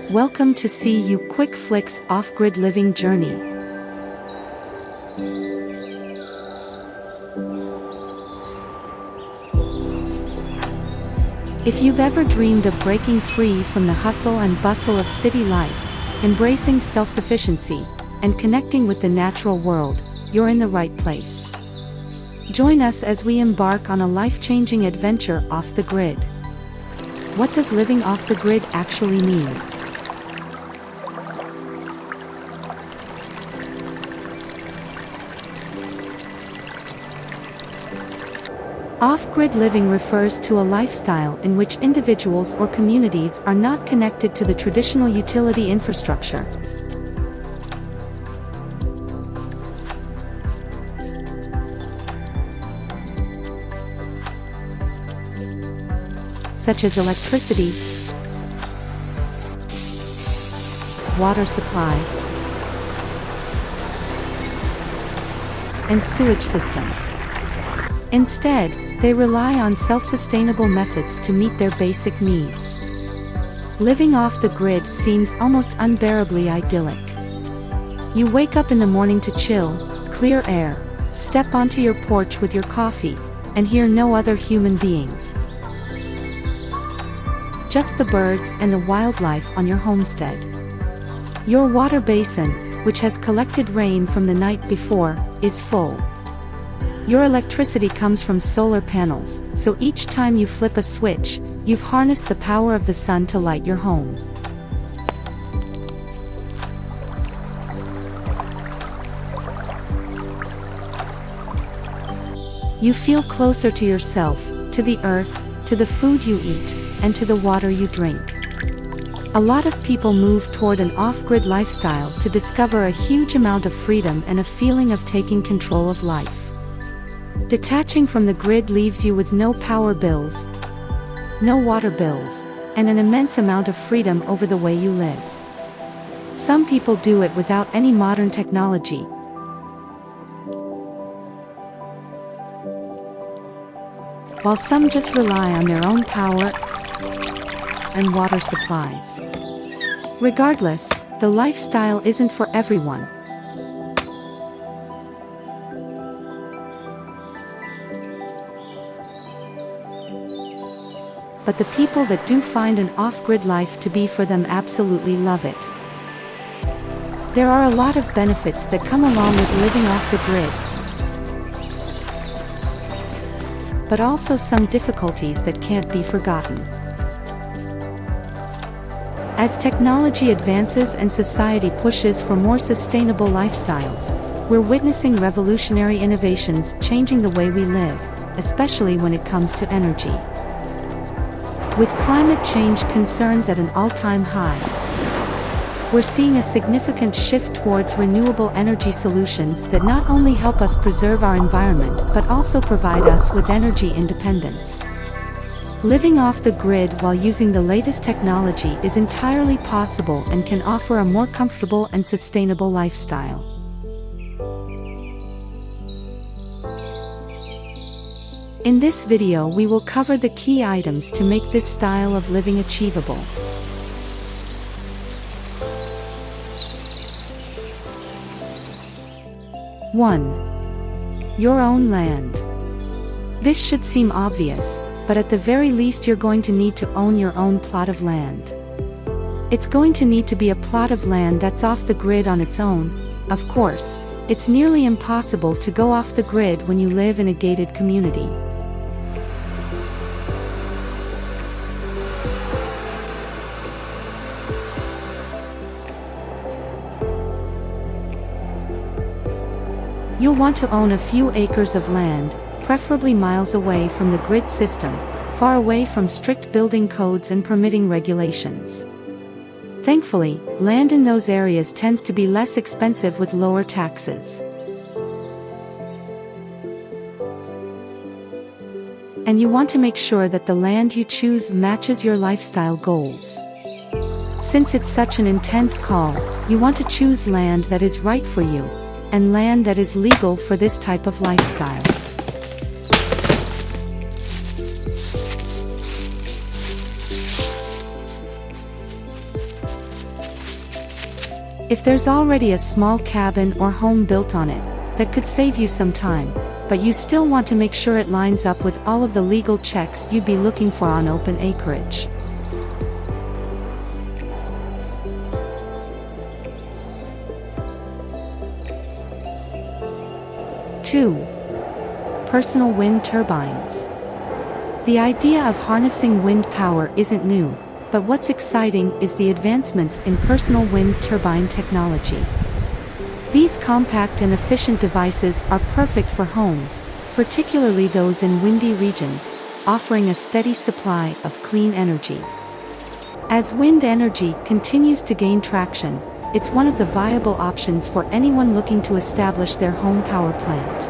Welcome to CU Quick Flicks Off-Grid Living Journey. If you've ever dreamed of breaking free from the hustle and bustle of city life, embracing self-sufficiency, and connecting with the natural world, you're in the right place. Join us as we embark on a life-changing adventure off the grid. What does living off the grid actually mean? Off-grid living refers to a lifestyle in which individuals or communities are not connected to the traditional utility infrastructure. Such as electricity, water supply, and sewage systems. Instead, they rely on self-sustainable methods to meet their basic needs. Living off the grid seems almost unbearably idyllic. You wake up in the morning to chill, clear air, step onto your porch with your coffee, and hear no other human beings. Just the birds and the wildlife on your homestead. Your water basin, which has collected rain from the night before, is full. Your electricity comes from solar panels, so each time you flip a switch, you've harnessed the power of the sun to light your home. You feel closer to yourself, to the earth, to the food you eat, and to the water you drink. A lot of people move toward an off-grid lifestyle to discover a huge amount of freedom and a feeling of taking control of life. Detaching from the grid leaves you with no power bills, no water bills, and an immense amount of freedom over the way you live. Some people do it without any modern technology, while some just rely on their own power and water supplies. Regardless, the lifestyle isn't for everyone. But the people that do find an off-grid life to be for them absolutely love it. There are a lot of benefits that come along with living off the grid, but also some difficulties that can't be forgotten. As technology advances and society pushes for more sustainable lifestyles, we're witnessing revolutionary innovations changing the way we live, especially when it comes to energy. With climate change concerns at an all-time high, we're seeing a significant shift towards renewable energy solutions that not only help us preserve our environment but also provide us with energy independence. Living off the grid while using the latest technology is entirely possible and can offer a more comfortable and sustainable lifestyle. In this video we will cover the key items to make this style of living achievable. 1. Your own land. This should seem obvious, but at the very least you're going to need to own your own plot of land. It's going to need to be a plot of land that's off the grid on its own. Of course, it's nearly impossible to go off the grid when you live in a gated community. You'll want to own a few acres of land, preferably miles away from the grid system, far away from strict building codes and permitting regulations. Thankfully, land in those areas tends to be less expensive with lower taxes. And you want to make sure that the land you choose matches your lifestyle goals. Since it's such an intense call, you want to choose land that is right for you, and land that is legal for this type of lifestyle. If there's already a small cabin or home built on it, that could save you some time, but you still want to make sure it lines up with all of the legal checks you'd be looking for on open acreage. Two, personal wind turbines. The idea of harnessing wind power isn't new, but what's exciting is the advancements in personal wind turbine technology. These compact and efficient devices are perfect for homes, particularly those in windy regions, offering a steady supply of clean energy. As wind energy continues to gain traction, it's one of the viable options for anyone looking to establish their home power plant.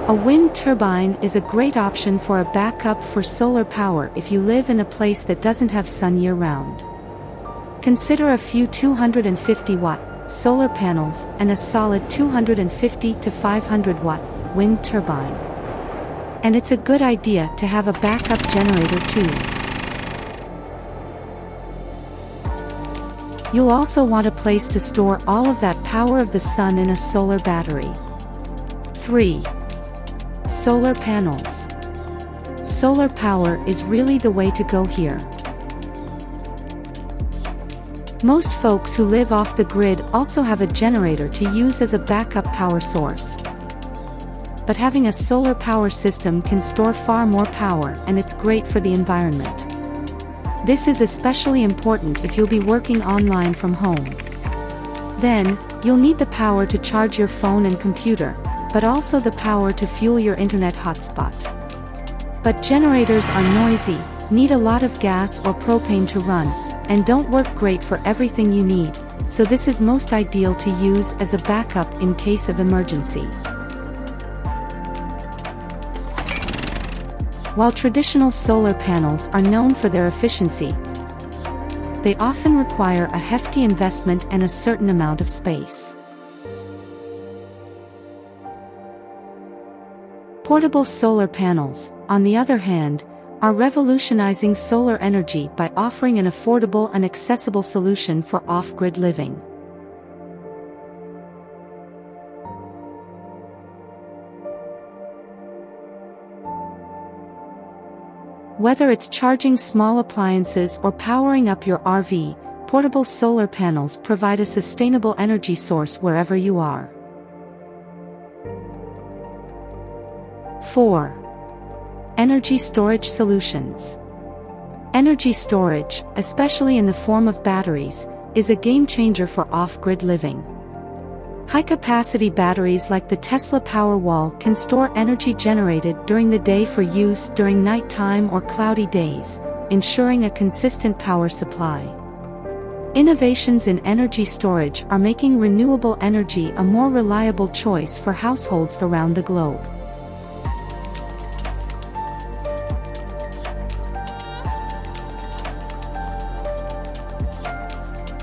A wind turbine is a great option for a backup for solar power if you live in a place that doesn't have sun year-round. Consider a few 250-watt solar panels and a solid 250 to 500-watt wind turbine. And it's a good idea to have a backup generator too. You'll also want a place to store all of that power of the sun in a solar battery. 3. Solar panels. Solar power is really the way to go here. Most folks who live off the grid also have a generator to use as a backup power source. But having a solar power system can store far more power, and it's great for the environment. This is especially important if you'll be working online from home. Then, you'll need the power to charge your phone and computer, but also the power to fuel your internet hotspot. But generators are noisy, need a lot of gas or propane to run, and don't work great for everything you need, so this is most ideal to use as a backup in case of emergency. While traditional solar panels are known for their efficiency, they often require a hefty investment and a certain amount of space. Portable solar panels, on the other hand, are revolutionizing solar energy by offering an affordable and accessible solution for off-grid living. Whether it's charging small appliances or powering up your RV, portable solar panels provide a sustainable energy source wherever you are. 4. Energy storage solutions. Energy storage, especially in the form of batteries, is a game-changer for off-grid living. High-capacity batteries like the Tesla Powerwall can store energy generated during the day for use during nighttime or cloudy days, ensuring a consistent power supply. Innovations in energy storage are making renewable energy a more reliable choice for households around the globe.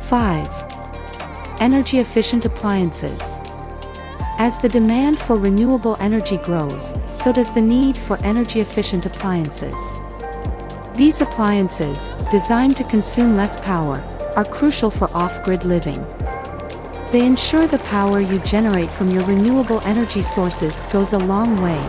5. Energy-efficient appliances. As the demand for renewable energy grows, so does the need for energy-efficient appliances. These appliances, designed to consume less power, are crucial for off-grid living. They ensure the power you generate from your renewable energy sources goes a long way.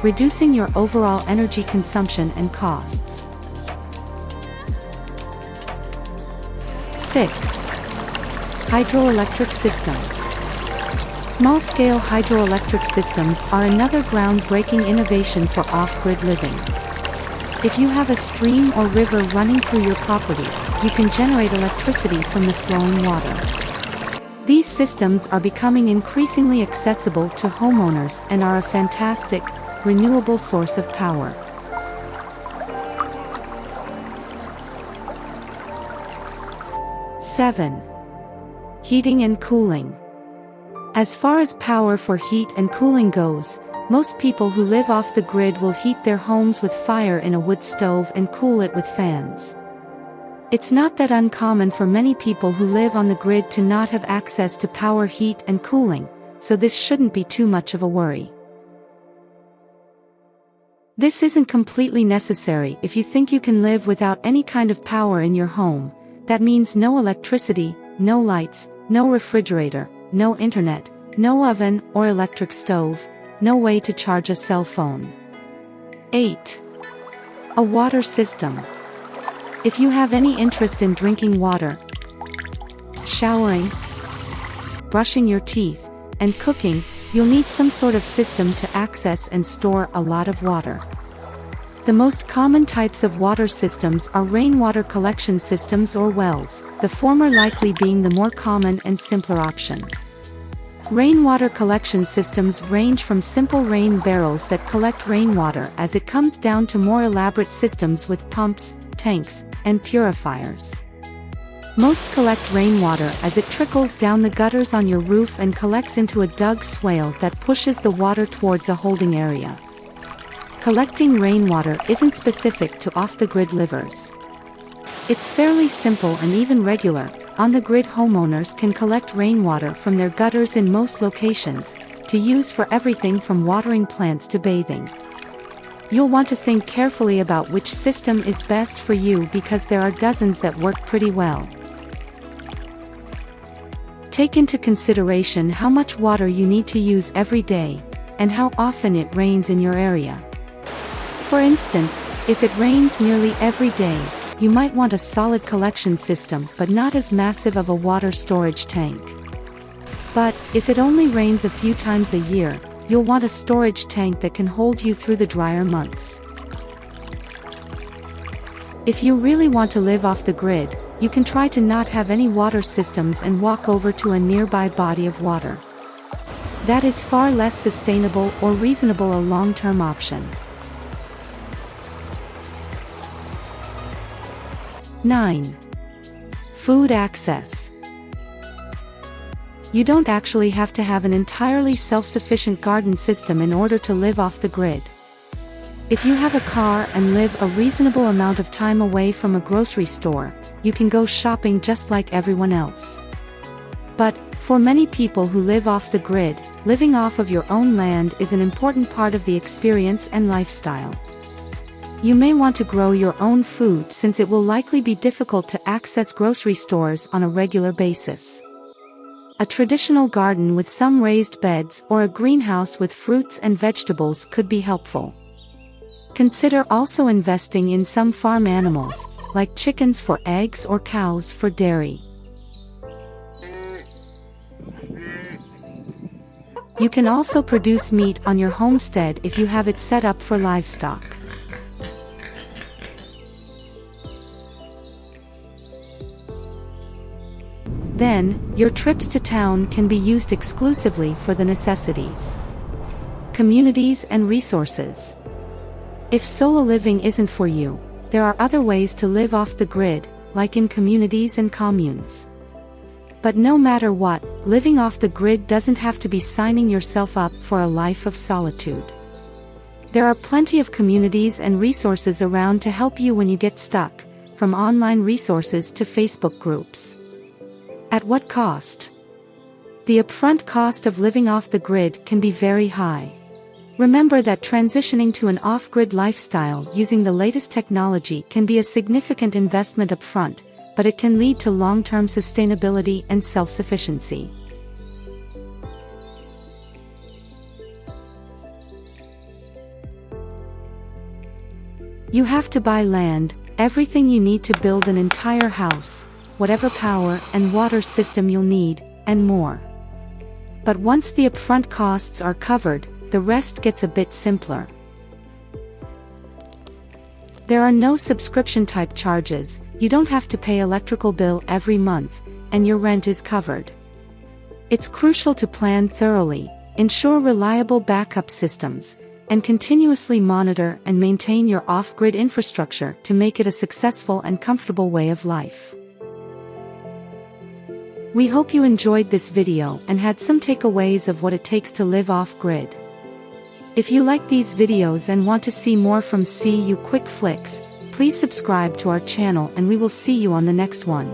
Reducing your overall energy consumption and costs. 6. Hydroelectric systems. Small-scale hydroelectric systems are another groundbreaking innovation for off-grid living. If you have a stream or river running through your property, you can generate electricity from the flowing water. These systems are becoming increasingly accessible to homeowners and are a fantastic, renewable source of power. 7. Heating and cooling. As far as power for heat and cooling goes, most people who live off the grid will heat their homes with fire in a wood stove and cool it with fans. It's not that uncommon for many people who live on the grid to not have access to power heat and cooling, so this shouldn't be too much of a worry. This isn't completely necessary if you think you can live without any kind of power in your home. That means no electricity, no lights, no refrigerator, no internet, no oven or electric stove, no way to charge a cell phone. 8. A water system. If you have any interest in drinking water, showering, brushing your teeth, and cooking, you'll need some sort of system to access and store a lot of water. The most common types of water systems are rainwater collection systems or wells, the former likely being the more common and simpler option. Rainwater collection systems range from simple rain barrels that collect rainwater as it comes down to more elaborate systems with pumps, tanks, and purifiers. Most collect rainwater as it trickles down the gutters on your roof and collects into a dug swale that pushes the water towards a holding area. Collecting rainwater isn't specific to off-the-grid livers. It's fairly simple and even regular. On-the-grid homeowners can collect rainwater from their gutters in most locations, to use for everything from watering plants to bathing. You'll want to think carefully about which system is best for you because there are dozens that work pretty well. Take into consideration how much water you need to use every day, and how often it rains in your area. For instance, if it rains nearly every day, you might want a solid collection system but not as massive of a water storage tank. But, if it only rains a few times a year, you'll want a storage tank that can hold you through the drier months. If you really want to live off the grid, you can try to not have any water systems and walk over to a nearby body of water. That is far less sustainable or reasonable a long-term option. 9. Food access. You don't actually have to have an entirely self-sufficient garden system in order to live off the grid. If you have a car and live a reasonable amount of time away from a grocery store, you can go shopping just like everyone else. But, for many people who live off the grid, living off of your own land is an important part of the experience and lifestyle. You may want to grow your own food since it will likely be difficult to access grocery stores on a regular basis. A traditional garden with some raised beds or a greenhouse with fruits and vegetables could be helpful. Consider also investing in some farm animals, like chickens for eggs or cows for dairy. You can also produce meat on your homestead if you have it set up for livestock. Then, your trips to town can be used exclusively for the necessities. Communities and resources. If solo living isn't for you, there are other ways to live off the grid, like in communities and communes. But no matter what, living off the grid doesn't have to be signing yourself up for a life of solitude. There are plenty of communities and resources around to help you when you get stuck, from online resources to Facebook groups. At what cost? The upfront cost of living off the grid can be very high. Remember that transitioning to an off-grid lifestyle using the latest technology can be a significant investment upfront, but it can lead to long-term sustainability and self-sufficiency. You have to buy land, everything you need to build an entire house, whatever power and water system you'll need, and more. But once the upfront costs are covered, the rest gets a bit simpler. There are no subscription-type charges, you don't have to pay electrical bill every month, and your rent is covered. It's crucial to plan thoroughly, ensure reliable backup systems, and continuously monitor and maintain your off-grid infrastructure to make it a successful and comfortable way of life. We hope you enjoyed this video and had some takeaways of what it takes to live off-grid. If you like these videos and want to see more from See You Quick Flicks, please subscribe to our channel and we will see you on the next one.